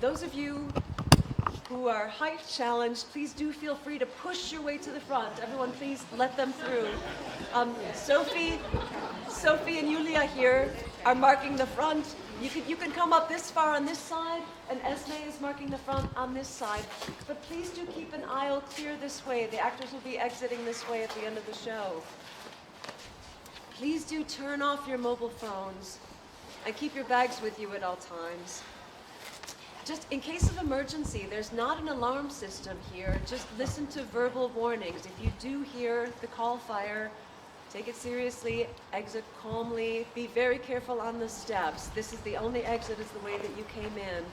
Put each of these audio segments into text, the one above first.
Those of you who are height challenged, please do feel free to push your way to the front. Everyone, please let them through. Sophie and Yulia here are marking the front. You can come up this far on this side, and Esme is marking the front on this side. But please do keep an aisle clear this way. The actors will be exiting this way at the end of the show. Please do turn off your mobile phones and keep your bags with you at all times. Just in case of emergency, there's not an alarm system here. Just listen to verbal warnings. If you do hear the call fire, take it seriously, exit calmly, be very careful on the steps. This is the only exit is the way that you came in.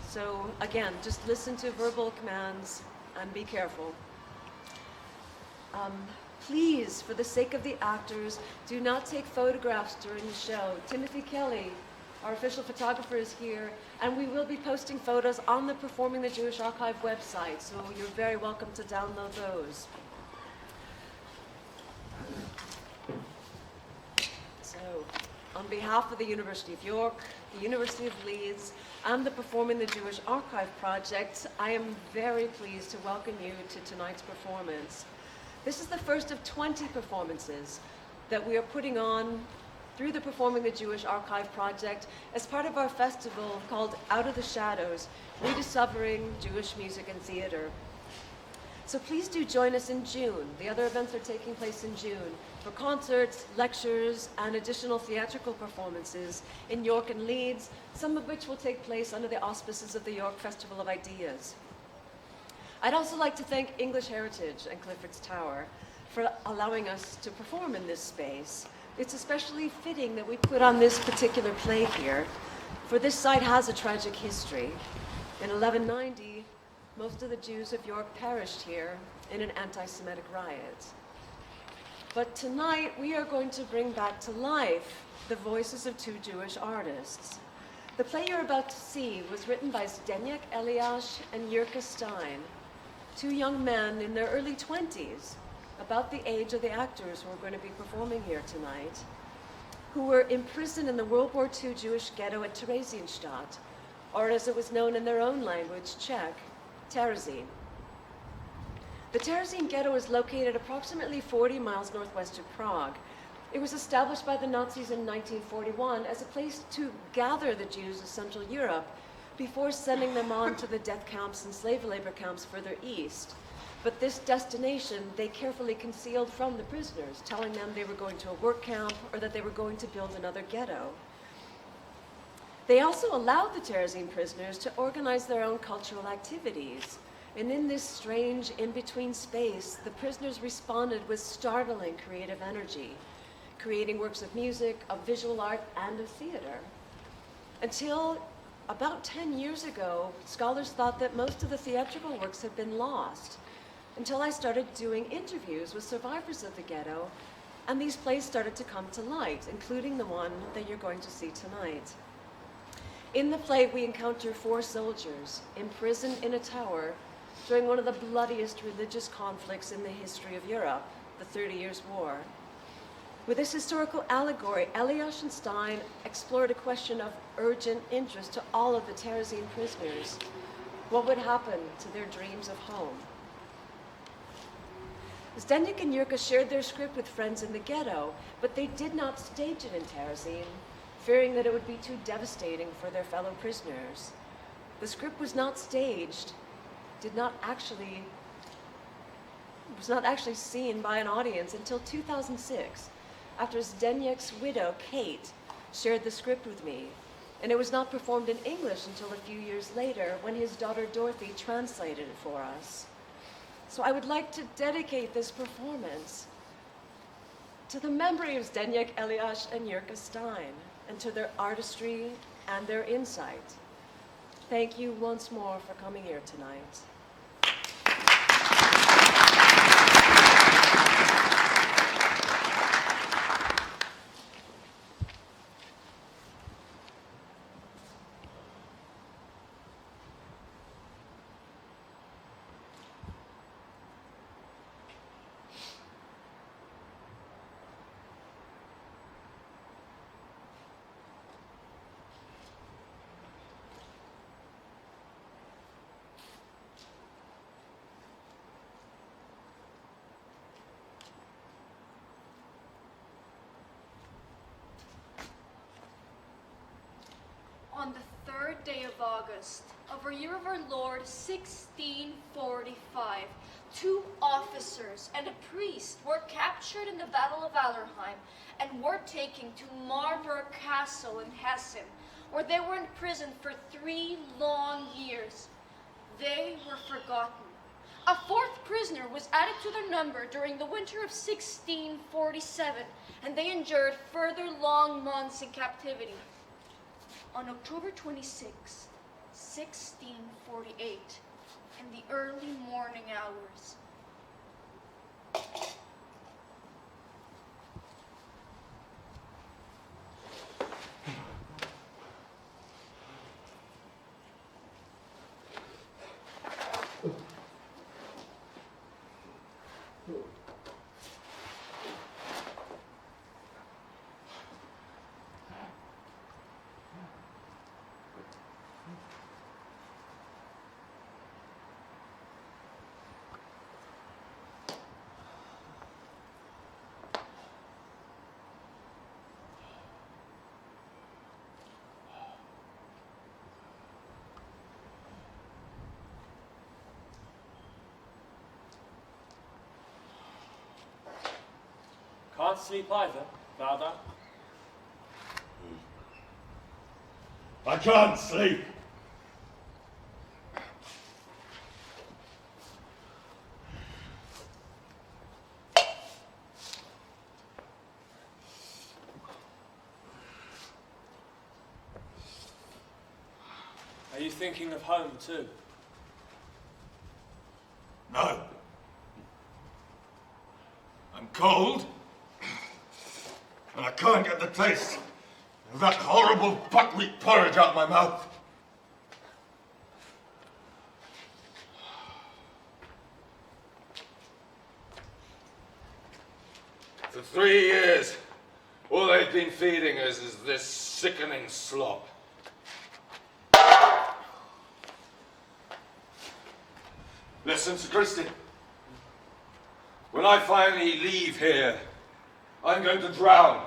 So again, just listen to verbal commands and be careful. Please, for the sake of the actors, do not take photographs during the show. Timothy Kelly, our official photographer, is here, and we will be posting photos on the Performing the Jewish Archive website, so you're very welcome to download those. So, on behalf of the University of York, the University of Leeds, and the Performing the Jewish Archive project, I am very pleased to welcome you to tonight's performance. This is the first of 20 performances that we are putting on through the Performing the Jewish Archive project as part of our festival called Out of the Shadows, Rediscovering Jewish Music and Theater. So please do join us in June. The other events are taking place in June for concerts, lectures, and additional theatrical performances in York and Leeds, some of which will take place under the auspices of the York Festival of Ideas. I'd also like to thank English Heritage and Clifford's Tower for allowing us to perform in this space. It's especially fitting that we put on this particular play here, for this site has a tragic history. In 1190, most of the Jews of York perished here in an anti-Semitic riot. But tonight, we are going to bring back to life the voices of two Jewish artists. The play you're about to see was written by Zdeněk Eliáš and Jirka Stein, two young men in their early 20s, about the age of the actors who are going to be performing here tonight, who were imprisoned in the World War II Jewish ghetto at Terezínstadt, or as it was known in their own language, Czech, Terezín. The Terezín ghetto is located approximately 40 miles northwest of Prague. It was established by the Nazis in 1941 as a place to gather the Jews of Central Europe before sending them on to the death camps and slave labor camps further east. But this destination they carefully concealed from the prisoners, telling them they were going to a work camp or that they were going to build another ghetto. They also allowed the Terezín prisoners to organize their own cultural activities. And in this strange in-between space, the prisoners responded with startling creative energy, creating works of music, of visual art, and of theater. Until about 10 years ago, scholars thought that most of the theatrical works had been lost, until I started doing interviews with survivors of the ghetto, and these plays started to come to light, including the one that you're going to see tonight. In the play, we encounter four soldiers imprisoned in a tower during one of the bloodiest religious conflicts in the history of Europe, the 30 Years' War. With this historical allegory, Eliáš and Stein explored a question of urgent interest to all of the Terezín prisoners. What would happen to their dreams of home? Zdeněk and Jirka shared their script with friends in the ghetto, but they did not stage it in Terezín, fearing that it would be too devastating for their fellow prisoners. The script was not staged, was not actually seen by an audience until 2006, after Zdeněk's widow, Kate, shared the script with me. And it was not performed in English until a few years later when his daughter Dorothy translated it for us. So I would like to dedicate this performance to the memory of Zdeněk Eliáš and Jirka Stein, and to their artistry and their insight. Thank you once more for coming here tonight. On the 3rd day of August, of our year of our Lord, 1645, 2 officers and a priest were captured in the Battle of Allerheim and were taken to Marburg Castle in Hessen, where they were imprisoned for 3 long years. They were forgotten. A 4th prisoner was added to their number during the winter of 1647, and they endured further long months in captivity. On October 26, 1648, in the early morning hours, Can't sleep either, Father. I can't sleep. Are you thinking of home too? No. I'm cold. And I can't get the taste of that horrible buckwheat porridge out of my mouth. For 3 years, all they've been feeding us is this sickening slop. Listen, Sir Christian. When I finally leave here, I'm going to drown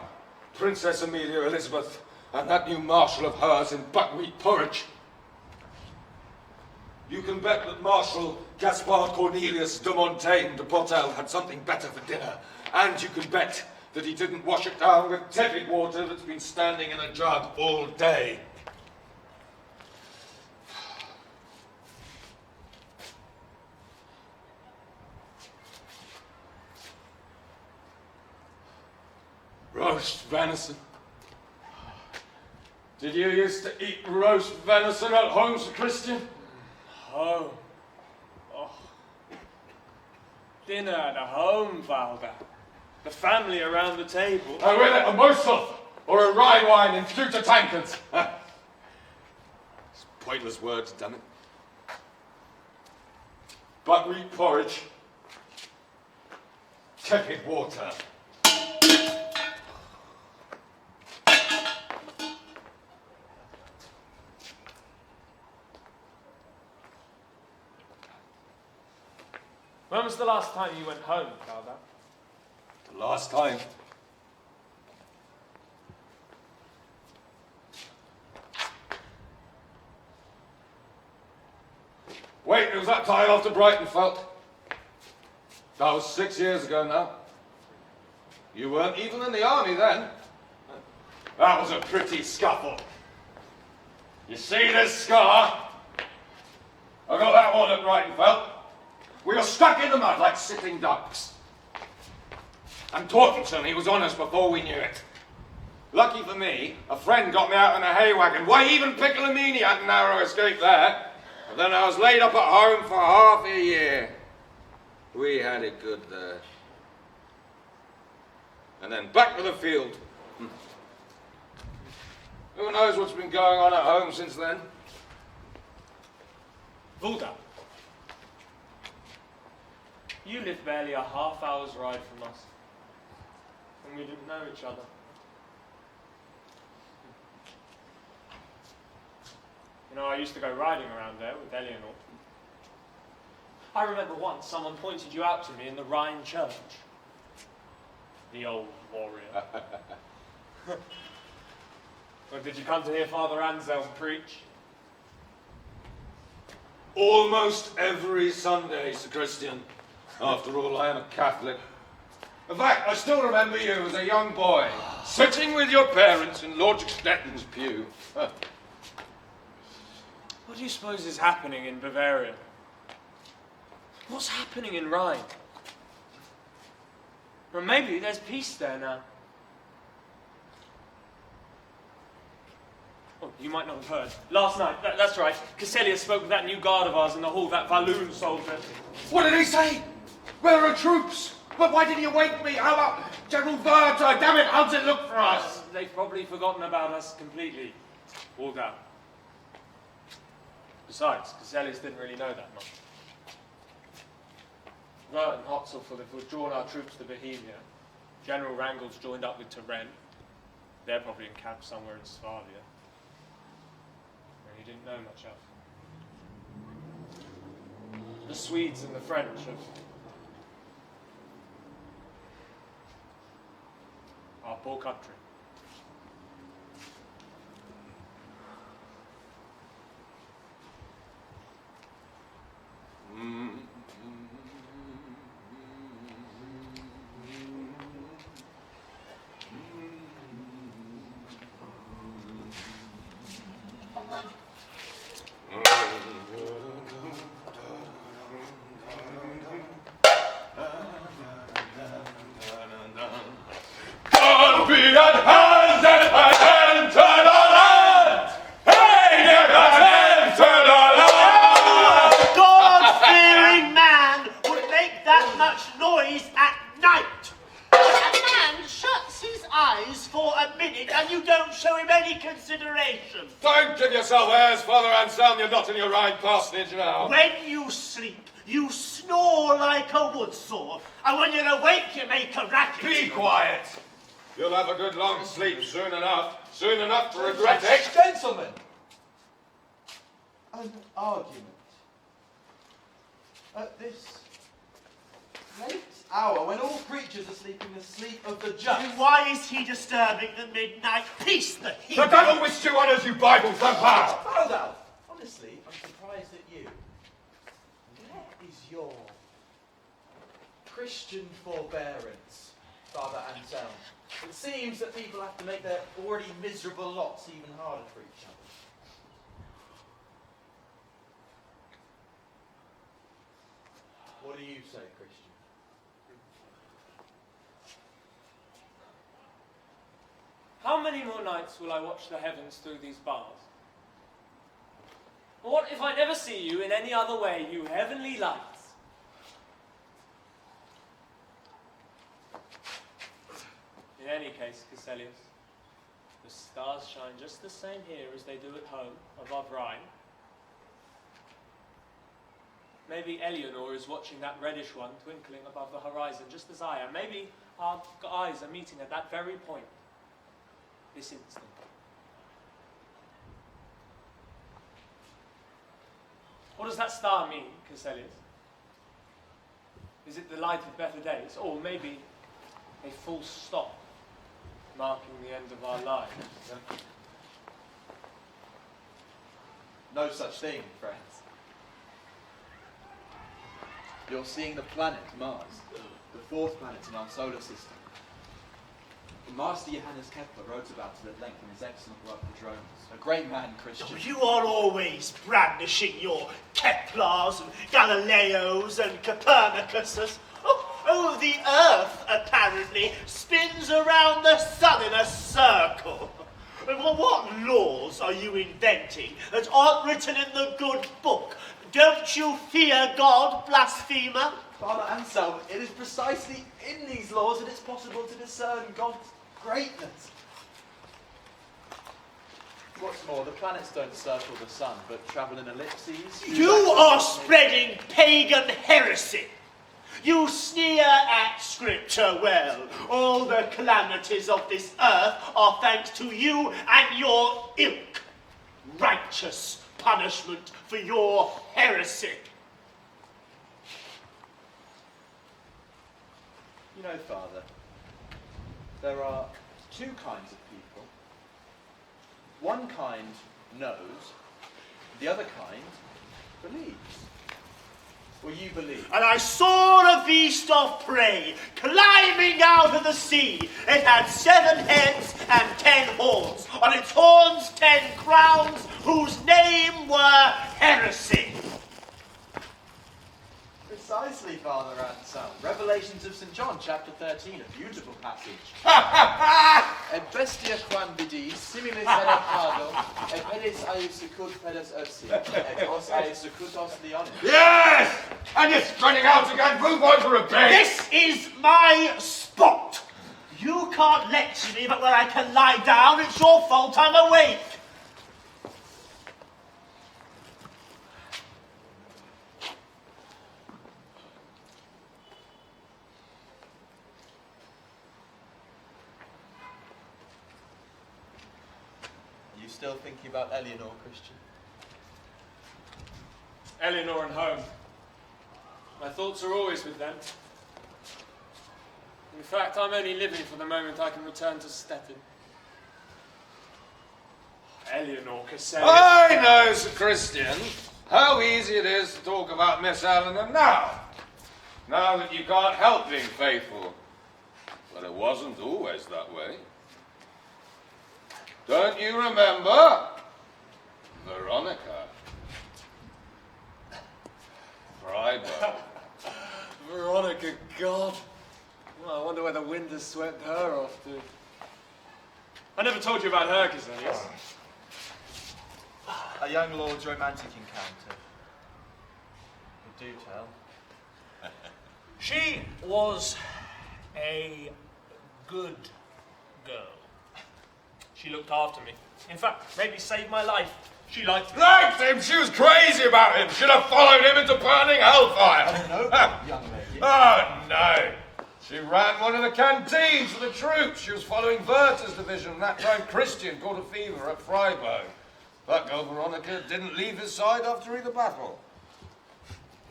Princess Amelia Elizabeth and that new marshal of hers in buckwheat porridge. You can bet that Marshal Gaspard Cornelius de Montaigne de Potel had something better for dinner. And you can bet that he didn't wash it down with tepid water that's been standing in a jug all day. Roast venison. Did you used to eat roast venison at home, Sir Christian? Home. Oh. Dinner at home, Father. The family around the table. And with it a morsel or a rye wine in pewter tankards. It's pointless words, damn it. Buckwheat porridge. Tepid water. When was the last time you went home, Father? The last time. Wait, it was that time off to Brightonfeld. That was 6 years ago now. You weren't even in the army then. That was a pretty scuffle. You see this scar? I got that one at Brightonfeld. We were stuck in the mud like sitting ducks. And Torkelson, he was on us before we knew it. Lucky for me, a friend got me out in a hay wagon. Why, even Piccolomini had a narrow escape there. And then I was laid up at home for half a year. We had it good there. And then back to the field. Who knows what's been going on at home since then? Vulda. You live barely a half-hour's ride from us, and we didn't know each other. You know, I used to go riding around there with Eleanor. I remember once someone pointed you out to me in the Rhine church. The old warrior. Or did you come to hear Father Anselm preach? Almost every Sunday, Sir Christian. After all, I am a Catholic. In fact, I still remember you as a young boy, sitting with your parents in Lord Stetten's pew. What do you suppose is happening in Bavaria? What's happening in Rhine? Or maybe there's peace there now. Oh, you might not have heard. Last night, that's right, Casselius spoke with that new guard of ours in the hall, that Walloon soldier. What did he say? Where are troops? But why didn't you wake me? How about General Werther? Damn it, how's it look for us? They've probably forgotten about us completely. All down. Besides, Casselius didn't really know that much. Wert and Hotzelful have withdrawn our troops to Bohemia. General Wrangel's joined up with Turenne. They're probably encamped somewhere in Swabia. And he didn't know much else. The Swedes and the French have... our poor country. God be at hand and at hand to the land! Hey, near the hand to the land! God-fearing man would make that much noise at night. A man shuts his eyes for a minute and you don't show him any consideration. Don't give yourself airs, Father Anselm. You're not in your right parsonage now. When you sleep, you snore like a woodsaw, and when you're awake, you make a racket. Be quiet. You'll have a good long sleep soon enough. Soon enough to regret it. Gentlemen, an argument at this late hour when all creatures are sleeping the sleep of the just. And why is he disturbing the midnight peace that he... The devil which you honours, you Bible vampire! Father, honestly, I'm surprised at you. Where is your Christian forbearance, Father Anselm? It seems that people have to make their already miserable lots even harder for each other. What do you say, Christian? How many more nights will I watch the heavens through these bars? What if I never see you in any other way, you heavenly lights? In any case, Casselius, the stars shine just the same here as they do at home, above Rhine. Maybe Eleanor is watching that reddish one twinkling above the horizon, just as I am. Maybe our eyes are meeting at that very point, this instant. What does that star mean, Casselius? Is it the light of better days, or maybe a full stop, marking the end of our lives? No such thing, friends. You're seeing the planet Mars, the fourth planet in our solar system. Master Johannes Kepler wrote about it at length in his excellent work, The Drones. A great man, Christian. You are always brandishing your Keplers and Galileos and Copernicuses. Oh, the Earth, apparently, spins around the sun in a circle. Well, what laws are you inventing that aren't written in the good book? Don't you fear God, blasphemer? Father Anselm, it is precisely in these laws that it's possible to discern God's greatness. What's more, the planets don't circle the sun, but travel in ellipses. You are spreading pagan heresy. You sneer at Scripture. Well, all the calamities of this earth are thanks to you and your ilk. Righteous punishment for your heresy. You know, Father, there are two kinds of people. One kind knows, the other kind believes. Or you believe. And I saw a beast of prey climbing out of the sea. It had 7 heads and 10 horns. On its horns 10 crowns, whose name were Heresy. Precisely, Father Anselm. Revelations of St. John, chapter 13, a beautiful passage. Et bestia quam vidi, similis edicado, et pedis aiusicut pedes ursi, et os aiusicutos leonis. Yes! And you're spreading out again, move on for a bit! This is my spot. You can't lecture me, but when I can lie down, it's your fault I'm awake. You still thinking about Eleanor, Christian? Eleanor and home. My thoughts are always with them. In fact, I'm only living for the moment I can return to Stettin. Eleanor Cassell. I know, Sir Christian, how easy it is to talk about Miss Eleanor now. Now that you can't help being faithful. But it wasn't always that way. Don't you remember? Veronica. Freiburg. Veronica, God. Well, I wonder where the wind has swept her off to. I never told you about her, Casselius. A young lord's romantic encounter. You do tell. She was a good girl. She looked after me. In fact, maybe saved my life. She liked me. Liked him? She was crazy about him. Should have followed him into burning hellfire. I don't know, young lady. Oh, no. She ran one of the canteens for the troops. She was following Werther's division. That time Christian caught a fever at Freiburg. That girl Veronica didn't leave his side after either battle.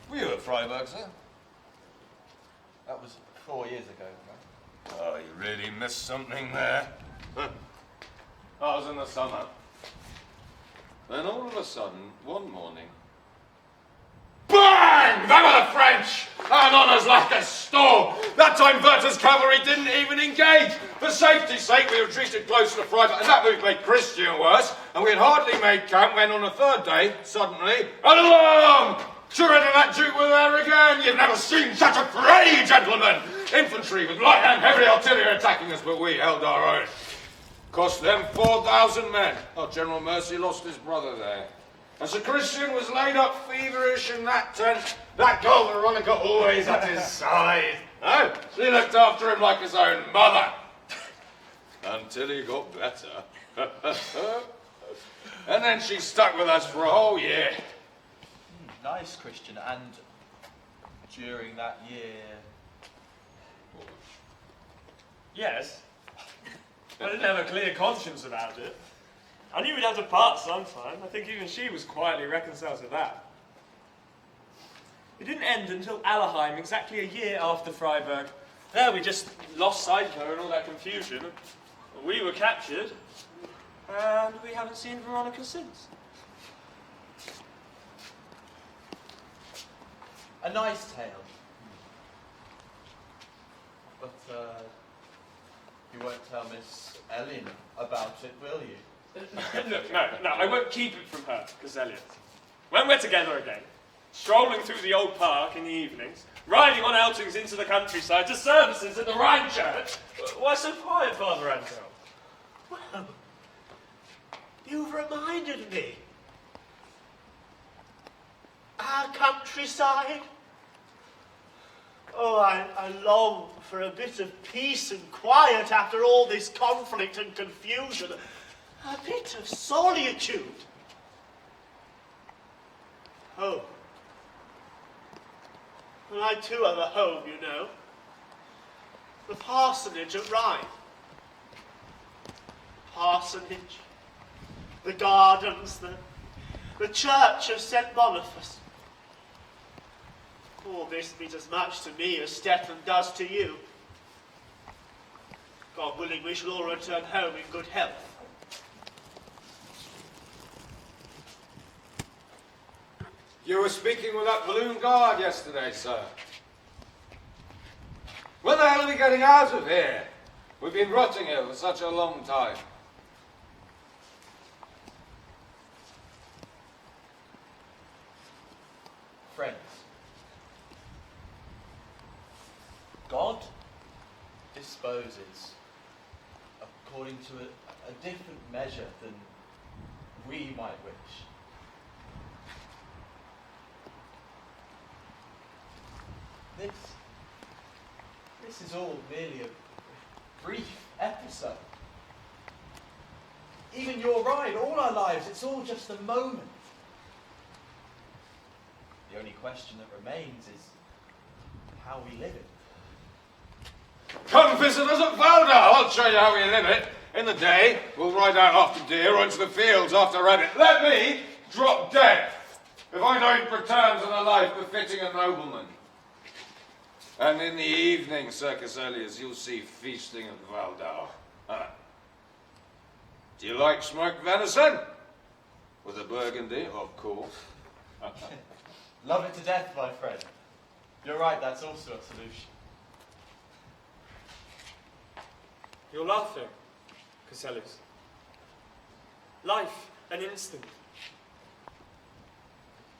Were you at Freiburg, sir? That was 4 years ago, man. Oh, you really missed something there. That was in the summer. Then all of a sudden, one morning, bang! They were the French! And on us like a storm. That time Werther's cavalry didn't even engage. For safety's sake, we retreated closer to Freiburg, and that move made Christian worse. And we had hardly made camp when on the third day, suddenly, an alarm! Turret and that Duke were there again. You've never seen such a fray, gentlemen. Infantry with light and heavy artillery attacking us, but we held our own. Cost them 4,000 men. Oh, General Mercy lost his brother there. And Sir Christian was laid up feverish in that tent. That girl Veronica always at his side. Oh, she looked after him like his own mother. Until he got better. And then she stuck with us for a whole year. Nice, Christian. And during that year... Yes. I didn't have a clear conscience about it. I knew we'd have to part sometime. I think even she was quietly reconciled to that. It didn't end until Allerheim, exactly a year after Freiburg. There we just lost sight of her in all that confusion. We were captured, and we haven't seen Veronica since. A nice tale. But, you won't tell Miss Ellen about it, will you? No, I won't keep it from her, Casselius. When we're together again, strolling through the old park in the evenings, riding on outings into the countryside to services at the Rhine Church, why so quiet, Father Anselm? Well, you've reminded me. Our countryside. Oh, I long for a bit of peace and quiet after all this conflict and confusion. A bit of solitude. Home. Well, I too have a home, you know. The parsonage at Rhine. Parsonage. The gardens, the church of St. Boniface. All this means as much to me as Stettin does to you. God willing, we shall all return home in good health. You were speaking with that balloon guard yesterday, sir. When the hell are we getting out of here? We've been rotting here for such a long time. Friends, God disposes according to a different measure than we might wish. This is all merely a brief episode. Even your ride, all our lives, it's all just a moment. The only question that remains is how we live it. Come visit us at Valda. I'll show you how we live it. In the day, we'll ride out after deer or into the fields after rabbit. Let me drop dead if I don't return to the life befitting a nobleman. And in the evening, Circus Elias, you'll see feasting at Valdau. Do you like smoked venison? With a burgundy, of course. Love it to death, my friend. You're right, that's also a solution. You're laughing, Casellis. Life, an instant.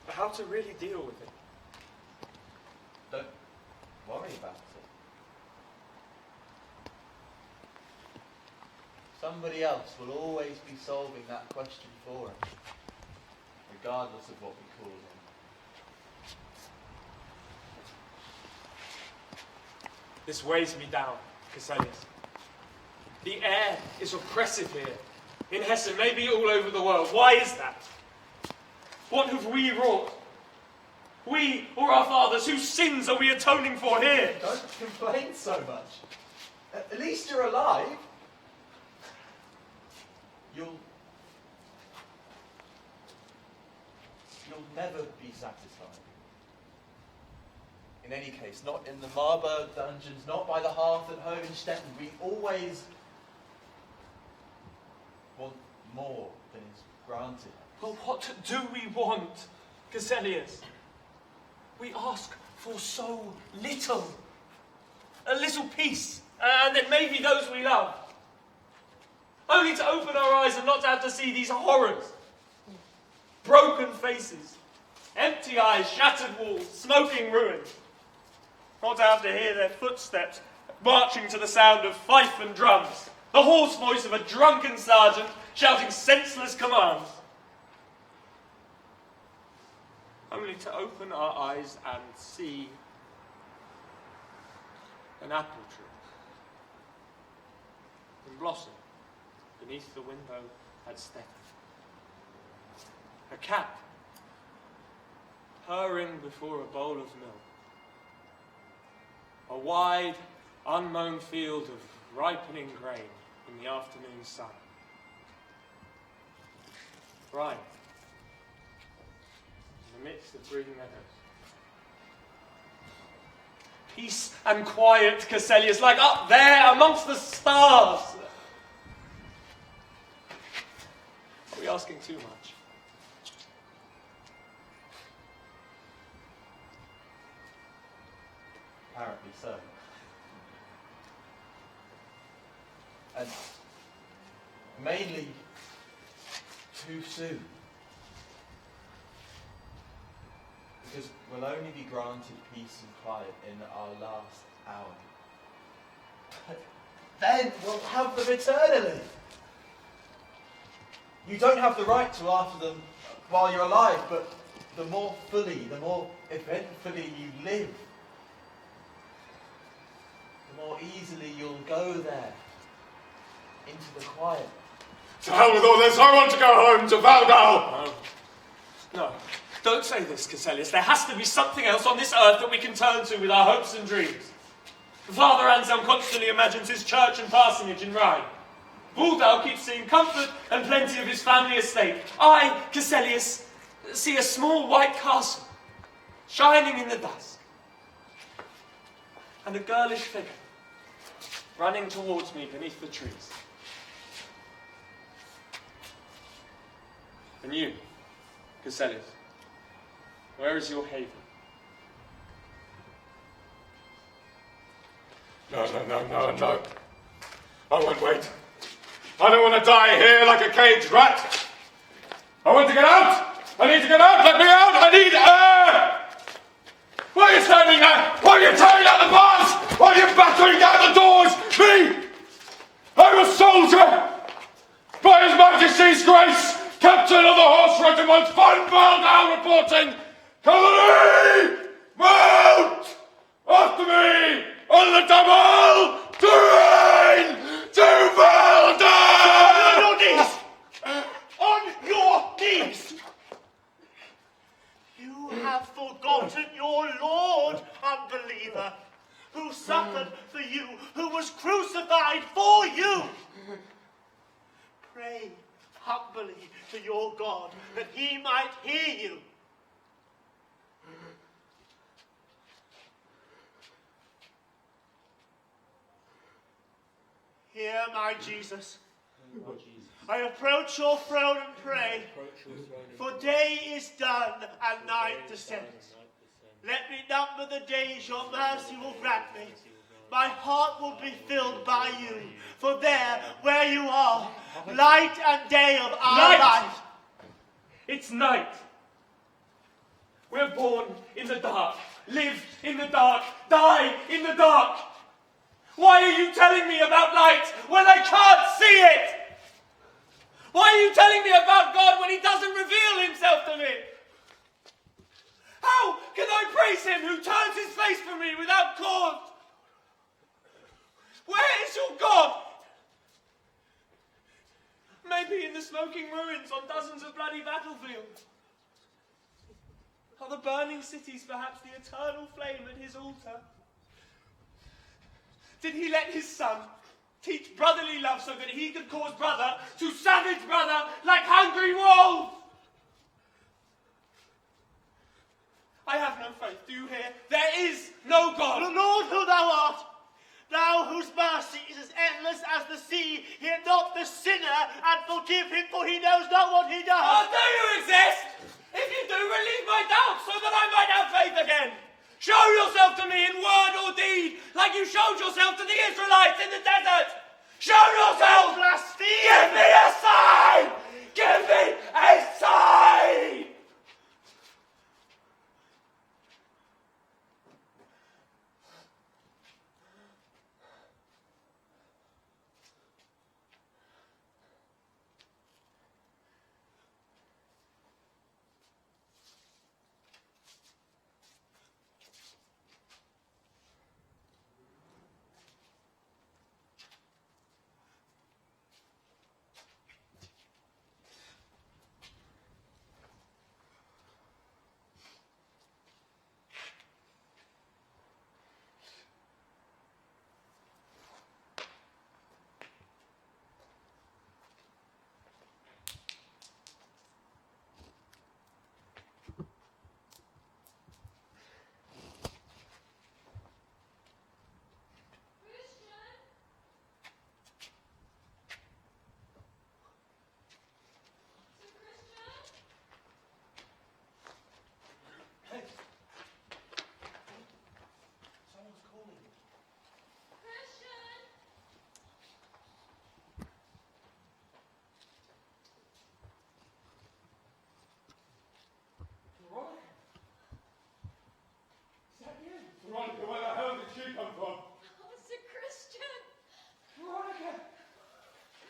But how to really deal with it? Don't worry about it. Somebody else will always be solving that question for us, regardless of what we call them. This weighs me down, Casellis. The air is oppressive here. In Hessen, maybe all over the world. Why is that? What have we wrought? We or our fathers, whose sins are we atoning for here? Don't complain so much. At least you're alive. You'll never be satisfied. In any case, not in the Marburg dungeons, not by the hearth at home in Stettin. We always want more than is granted. Well, what do we want, Casellius? We ask for so little. A little peace, and then maybe those we love. Only to open our eyes and not to have to see these horrors. Broken faces, empty eyes, shattered walls, smoking ruins. Not to have to hear their footsteps marching to the sound of fife and drums. The hoarse voice of a drunken sergeant shouting senseless commands. Only to open our eyes and see an apple tree in blossom beneath the window at Stettin. A cat purring before a bowl of milk. A wide, unmown field of ripening grain in the afternoon sun. Right. In the midst of green meadows. Peace and quiet, Casellius, like up there amongst the stars. Are we asking too much? Apparently so. And mainly too soon. Because we'll only be granted peace and quiet in our last hour. But then we'll have them eternally. You don't have the right to after them while you're alive, but the more fully, the more eventfully you live, the more easily you'll go there, into the quiet. To hell with all this, I want to go home to Valdau! No, don't say this, Casellius. There has to be something else on this earth that we can turn to with our hopes and dreams. Father Anselm constantly imagines his church and parsonage in Rhine. Waldau keeps seeing comfort and plenty of his family estate. I, Casellius, see a small white castle, shining in the dusk, and a girlish figure running towards me beneath the trees. And you, Casellius, Where is your haven? No. I won't wait. I don't want to die here like a caged rat. I want to get out. I need to get out. Let me out. I need air. Why are you standing there? Why are you tearing out the bars? Why are you battering down the doors? Me! I'm a soldier! By His Majesty's grace, Captain of the Horse Regiment, Von Baldau reporting. Cavalry! Mount! After me! On the double! Terrain! To Baldau! On your knees! On your knees! You have forgotten your Lord, unbeliever, who suffered for you, who was crucified for you. Pray humbly to your God that He might hear you. Hear my Jesus. I approach your throne and pray, for day is done and night descends. Let me number the days your mercy will grant me. My heart will be filled by you, for there, where you are, light and day of our life. It's night. We're born in the dark, live in the dark, die in the dark. Why are you telling me about light when I can't see it? Why are you telling me about God when He doesn't reveal Himself to me? How can I praise Him who turns His face from me without cause? Where is your God? Maybe in the smoking ruins on dozens of bloody battlefields. Are the burning cities perhaps the eternal flame at His altar? Did He let His Son teach brotherly love so that He could cause brother to savage brother like hungry wolves? I have no faith. Do you hear? There is no God. The Lord who thou art, thou whose mercy is as endless as the sea, hear not the sinner and forgive him, for he knows not what he does. Oh, do you exist? If you do, relieve my doubts so that I might have faith again. Show yourself to me in word or deed, like you showed yourself to the Israelites in the desert. Show yourself! Blaspheme! Give me a sign! Give me a sign! Veronica, where the hell did she come from? Oh, it's a Christian. Veronica,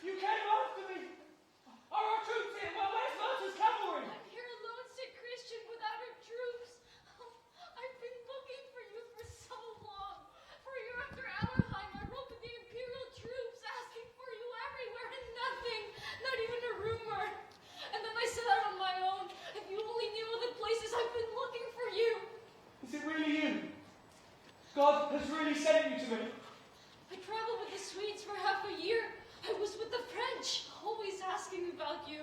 you came after me. Are our troops here? Well, where's Martha's cavalry? I'm here alone, sick Christian, without our troops. Oh, I've been looking for you for so long. For a year after Allerheim, I rode with the Imperial troops, asking for you everywhere, and nothing, not even a rumor. And then I set out on my own. If you only knew all the places I've been looking for you. Is it really you? God has really sent you to me. I traveled with the Swedes for half a year. I was with the French, always asking about you.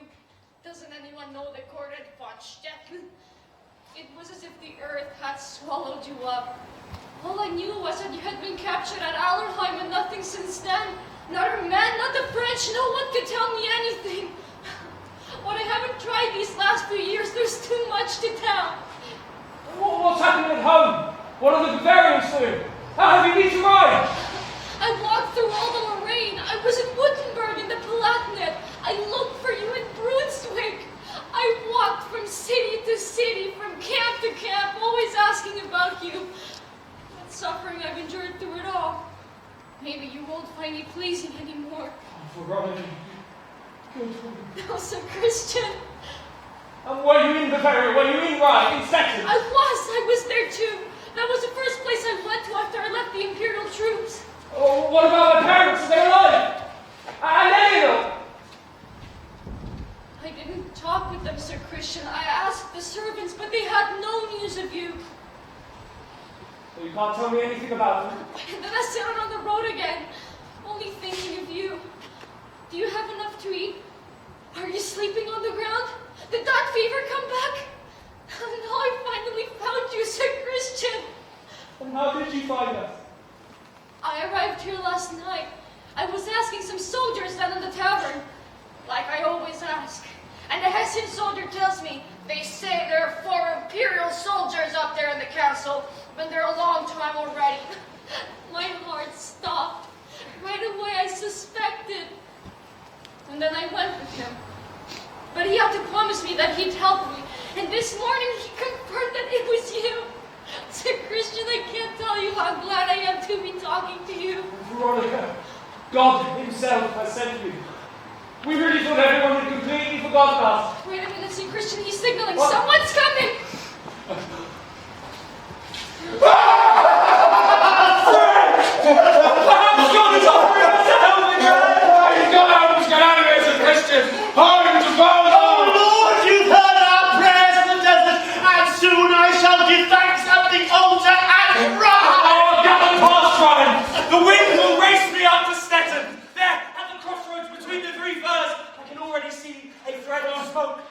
Doesn't anyone know the court at von Steffen? It was as if the earth had swallowed you up. All I knew was that you had been captured at Allerheim and nothing since then. Not a man, not the French, no one could tell me anything. What I haven't tried these last few years, there's too much to tell. What's happening at home? What are the Bavarians doing? How have you been to ride? I walked through all the Lorraine. I was in Wittenberg in the Palatinate. I looked for you in Brunswick. I walked from city to city, from camp to camp, always asking about you. That suffering I've endured through it all. Maybe you won't find me pleasing anymore. Oh, Veronica, good woman. No, Sir Christian. And were you in Bavaria? Were you in Rye? In Stettin? I was there too. That was the first place I went to after I left the Imperial troops. Oh, what about my parents? Are they alive? And Eleanor? I didn't talk with them, Sir Christian. I asked the servants, but they had no news of you. So you can't tell me anything about them? And then I set out on the road again, only thinking of you. Do you have enough to eat? Are you sleeping on the ground? Did that fever come back? And now I finally found you, Sir Christian. And how did you find us? I arrived here last night. I was asking some soldiers down in the tavern, like I always ask. And the Hessian soldier tells me, they say there are 4 Imperial soldiers up there in the castle, been there a long time already. My heart stopped. Right away I suspected. And then I went with him. But he had to promise me that he'd help me. And this morning he confirmed that it was you. Sir Christian, I can't tell you how glad I am to be talking to you. Veronica, God himself has sent you. We really thought everyone had completely forgotten us. Wait a minute, Sir Christian, he's signaling. What? Someone's coming! Perhaps God is offering us a helping hand! He's got out of enemies and Christian. Home to Valdo! Oh Lord, you've heard our prayers in the desert, and soon I shall give thanks at the altar and rise! Oh, get the past running! The wind will race me up to Stettin! There, at the crossroads between the 3 firs, I can already see a thread of smoke.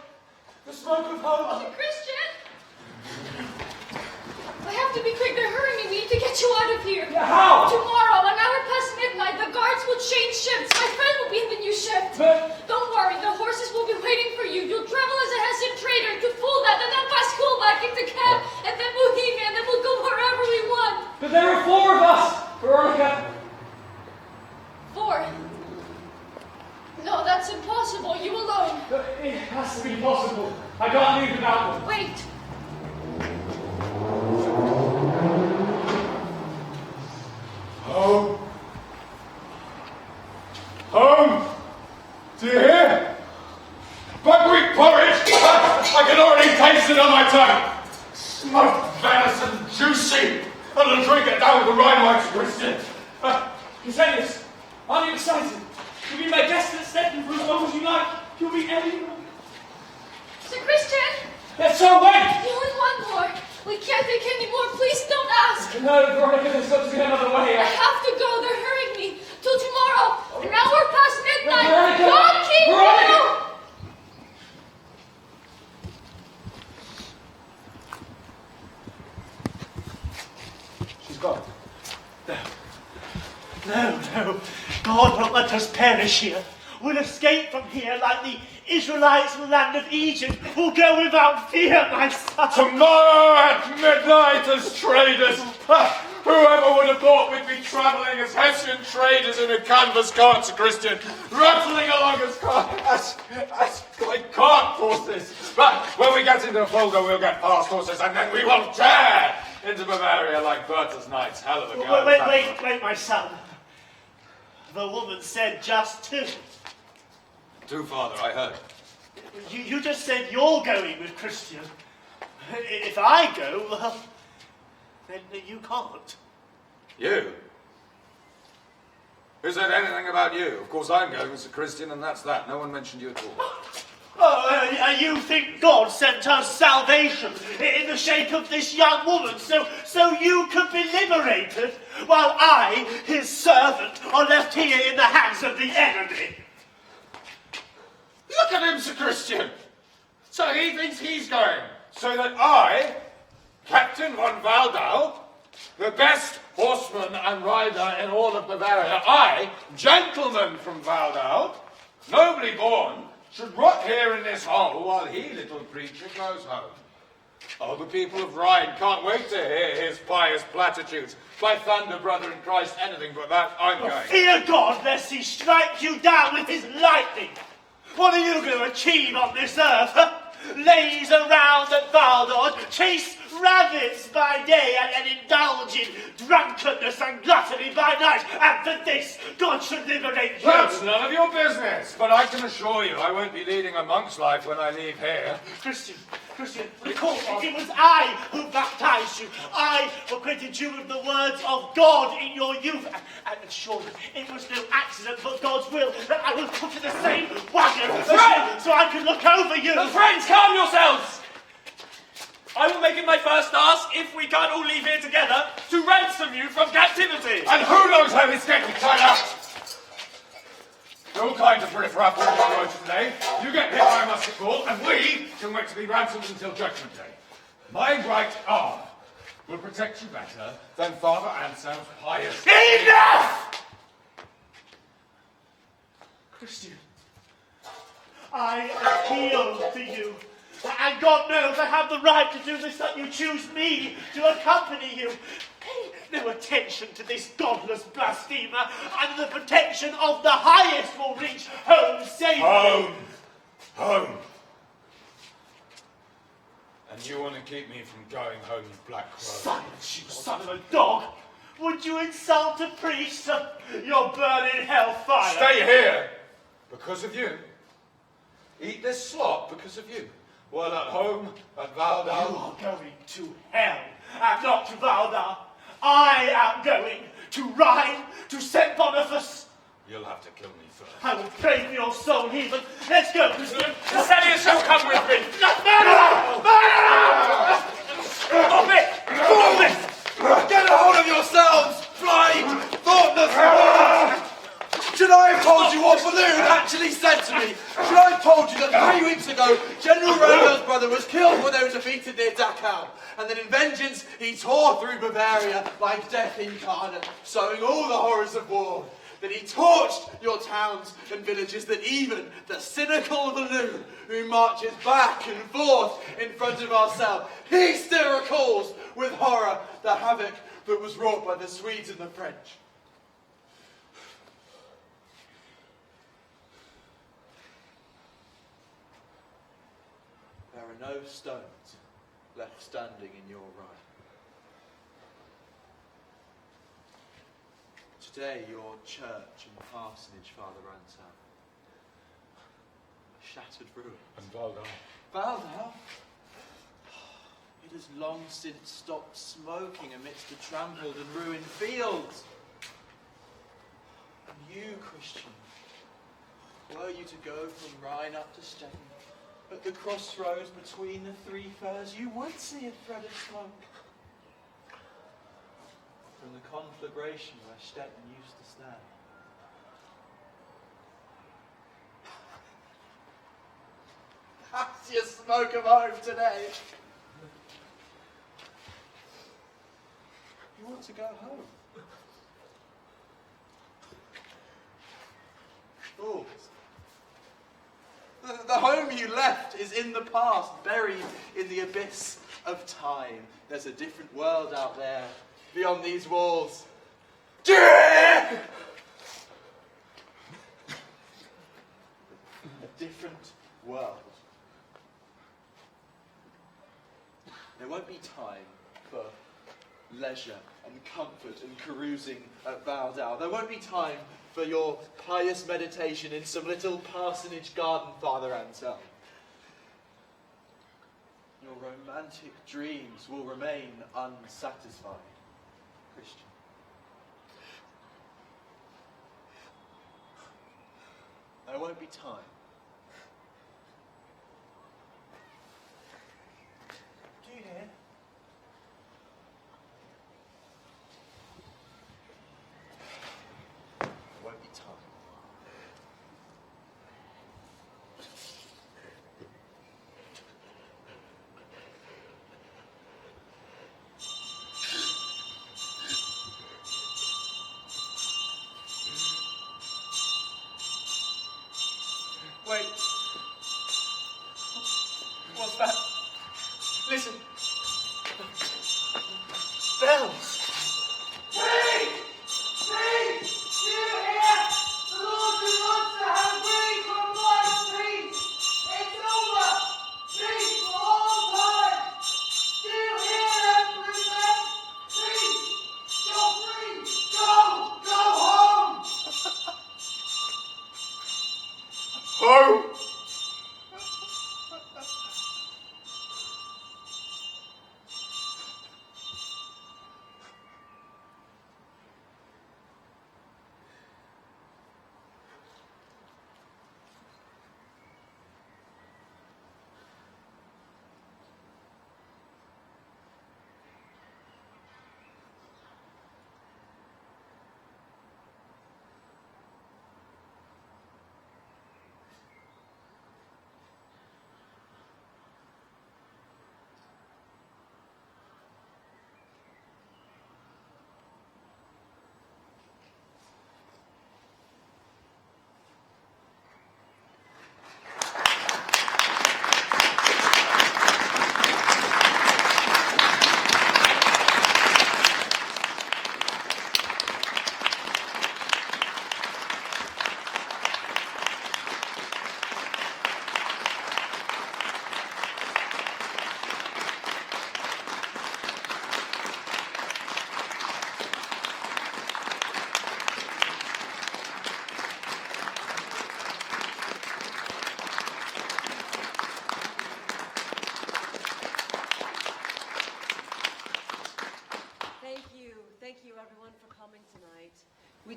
The smoke of hope. Sir Christian! I have to be quick, they're hurrying me. We need to get you out of here. Yeah, how? Tomorrow, an hour past midnight, the guards will change shifts. My friend will be in the new shift. But Don't worry, the horses will be waiting for you. You'll travel as a Hessian trader to Fulda, and then past Kulbach into Kent, and then Bohemia, and then we'll go wherever we want. there are 4 of us, Veronica. 4? No, that's impossible. You alone. It has to be possible. I can't leave without them. Wait. Home. Home. Do you hear? Buckwheat porridge. I can already taste it on my tongue. Smoked venison, juicy. And I'll drink it down with the Rhine wine, Christian. Hussein, aren't you excited? You'll be my guest at Stettin for as long as you like. You'll be anyone. Sir Christian? Let's so wait! Only one more. We can't take any more. Please don't ask. No, Veronica, there's got to be another way. I have to go. They're hurrying me. Till tomorrow. An hour past midnight. Veronica! God keep Veronica! you! She's gone. No. God won't let us perish here. We'll escape from here like the Israelites in the land of Egypt. We'll go without fear, my son. Tomorrow at midnight as traders. Whoever would have thought we'd be travelling as Hessian traders in a canvas cart, Sir Christian, rattling along as like cart horses. But when we get into Fulda, we'll get fast horses, and then we will tear into Bavaria like Berta's knights. Hell of a go. Wait, my son. The woman said just 2. 2, Father, I heard. You just said you're going with Christian. If I go, well, then you can't. You? Who said anything about you? Of course I'm going, Sir Christian, and that's that. No one mentioned you at all. Oh, you think God sent us salvation in the shape of this young woman so you could be liberated, while I, his servant, are left here in the hands of the enemy? Look at him, Sir Christian! So he thinks he's going, so that I, Captain von Waldau, the best horseman and rider in all of Bavaria, I, gentleman from Waldau, nobly born, should rot here in this hole while he, little creature, goes home. Oh, the people of Rhine can't wait to hear his pious platitudes. By thunder, brother in Christ, anything but that, I'm going. Fear God, lest he strike you down with his lightning. What are you going to achieve on this earth? Huh? Laze around at Valdor, chase rabbits by day, and indulge in drunkenness and gluttony by night. And for this, God should liberate you. That's none of your business, but I can assure you I won't be leading a monk's life when I leave here. Christian, recall, it was I who baptized you. I acquainted you with the words of God in your youth. And surely it was no accident, but God's will that I was put in the same wagon as you, so I could look over you. Friends, calm yourselves! I will make it my first task, if we can't all leave here together, to ransom you from captivity. And who knows how he's getting tied up? All kinds of riffraff on the roads today. You get hit by a musket ball, and we can wait to be ransomed until Judgment Day. My right arm will protect you better than Father Anselm's pious... Enough! Christian, I appeal to you. And God knows I have the right to do this, that you choose me to accompany you. Pay no attention to this godless blasphemer, and the protection of the highest will reach home safely. Home! And you want to keep me from going home, you black crow? Silence, you son of a dog! Would you insult a priest? You'll burn in hellfire. Stay here! Because of you. Eat this slop because of you. Well, at home, at Valdar... You are going to hell, and not to Valdar. I am going to Rhine, to St. Boniface. You'll have to kill me first. I will pray for your soul, heathen. Let's go, Christian. Thessalius shall come with me. Stop it! Stop it! Get a hold of yourselves, blind, thoughtless! Should I have told you what Balloon actually said to me? Should I have told you that 3 weeks ago, General Rodel's brother was killed when they were defeated near Dachau, and that in vengeance he tore through Bavaria like death incarnate, sowing all the horrors of war? That he torched your towns and villages, that even the cynical Balloon, who marches back and forth in front of our cell, he still recalls with horror the havoc that was wrought by the Swedes and the French. There are no stones left standing in your right. Today, your church and parsonage, Father Anselm, a shattered ruin. And Valdar? Valdar? It has long since stopped smoking amidst the trampled and ruined fields. And you, Christian, were you to go from Rhine up to Stettin, at the crossroads between the three firs, you would see a thread of smoke. From the conflagration where Stettin used to stand. That's your smoke of home today. You want to go home. Fools. The home you left is in the past, buried in the abyss of time. There's a different world out there, beyond these walls. A different world. There won't be time for leisure and comfort and carousing at Valdau. There won't be time for your pious meditation in some little parsonage garden, Father Anselm. Your romantic dreams will remain unsatisfied, Christian. There won't be time. Do you hear? There won't be time. Wait. What's that? Listen.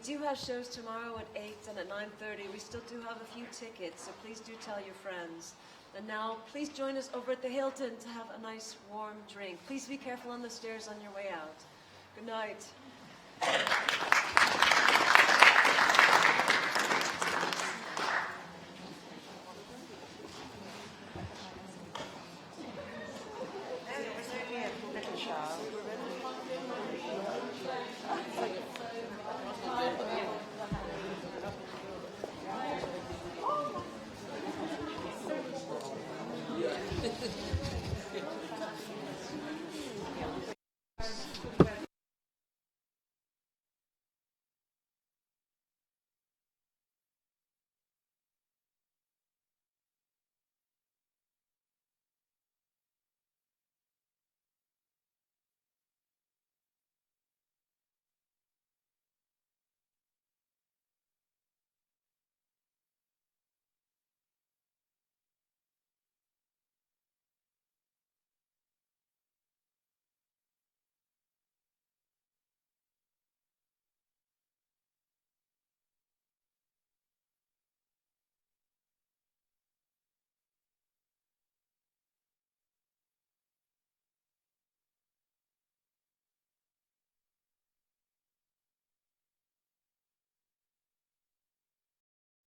do have shows tomorrow at 8 and at 9:30. We still do have a few tickets, so please do tell your friends. And now, please join us over at the Hilton to have a nice warm drink. Please be careful on the stairs on your way out. Good night.